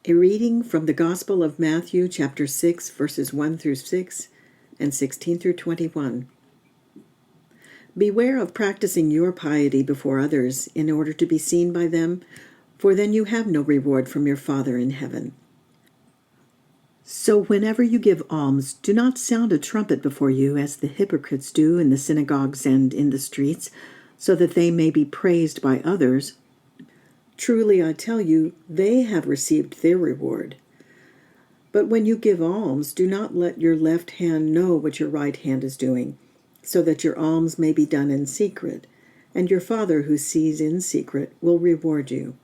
A reading from the Gospel of Matthew, chapter 6, verses 1 through 6 and 16 through 21. Beware of practicing your piety before others in order to be seen by them, for then you have no reward from your Father in heaven. So whenever you give alms, do not sound a trumpet before you, as the hypocrites do in the synagogues and in the streets, so that they may be praised by others. Truly, I tell you, they have received their reward. But when you give alms, do not let your left hand know what your right hand is doing, so that your alms may be done in secret, and your Father who sees in secret will reward you.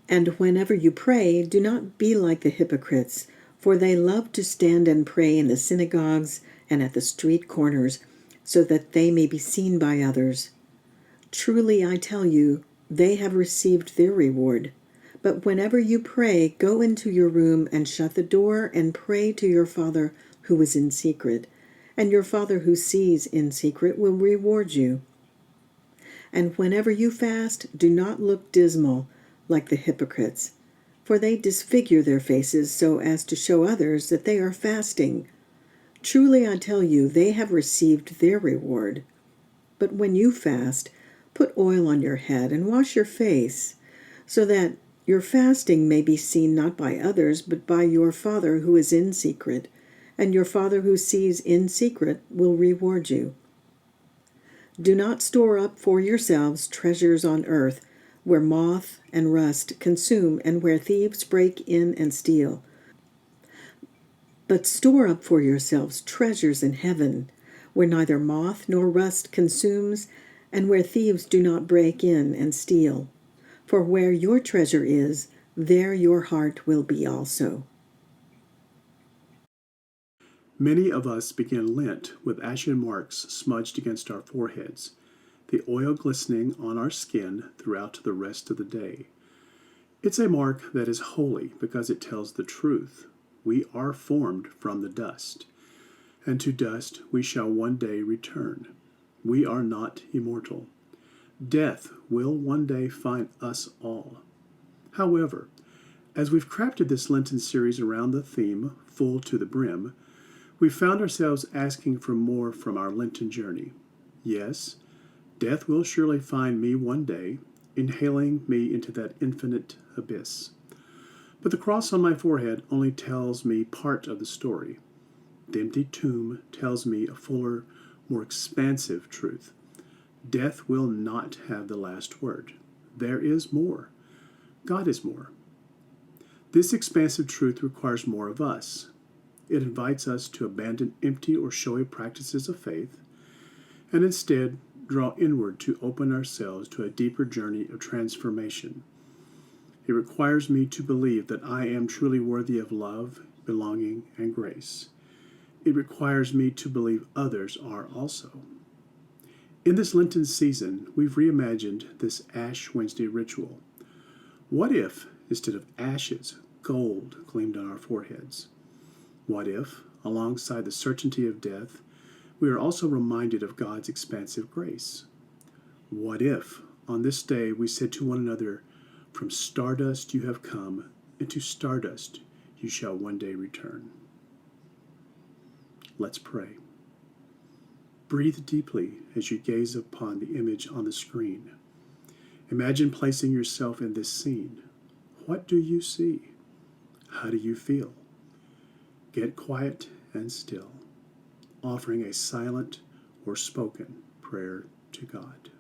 And whenever you pray, do not be like the hypocrites, for they love to stand and pray in the synagogues and at the street corners, so that they may be seen by others. Truly, I tell you, they have received their reward. But whenever you pray, go into your room and shut the door and pray to your Father who is in secret, and your Father who sees in secret will reward you. And whenever you fast, do not look dismal like the hypocrites, for they disfigure their faces so as to show others that they are fasting. Truly, I tell you, they have received their reward. But when you fast, put oil on your head and wash your face, so that your fasting may be seen not by others, but by your Father who is in secret, and your Father who sees in secret will reward you. Do not store up for yourselves treasures on earth, where moth and rust consume, and where thieves break in and steal. But store up for yourselves treasures in heaven, where neither moth nor rust consumes, and where thieves do not break in and steal. For where your treasure is, there your heart will be also. Many of us begin Lent with ashen marks smudged against our foreheads, the oil glistening on our skin throughout the rest of the day. It's a mark that is holy because it tells the truth. We are formed from the dust, and to dust we shall one day return. We are not immortal. Death will one day find us all. However, as we've crafted this Lenten series around the theme, Full to the Brim, we found ourselves asking for more from our Lenten journey. Yes, death will surely find me one day, inhaling me into that infinite abyss. But the cross on my forehead only tells me part of the story. The empty tomb tells me a fuller, more expansive truth. Death will not have the last word. There is more. God is more. This expansive truth requires more of us. It invites us to abandon empty or showy practices of faith and instead draw inward to open ourselves to a deeper journey of transformation. It requires me to believe that I am truly worthy of love, belonging, and grace. It requires me to believe others are also. In this Lenten season, we've reimagined this Ash Wednesday ritual. What if, instead of ashes, gold gleamed on our foreheads? What if, alongside the certainty of death, we are also reminded of God's expansive grace? What if, on this day, we said to one another, "From stardust you have come, and to stardust you shall one day return"? Let's pray. Breathe deeply as you gaze upon the image on the screen. Imagine placing yourself in this scene. What do you see? How do you feel? Get quiet and still, offering a silent or spoken prayer to God.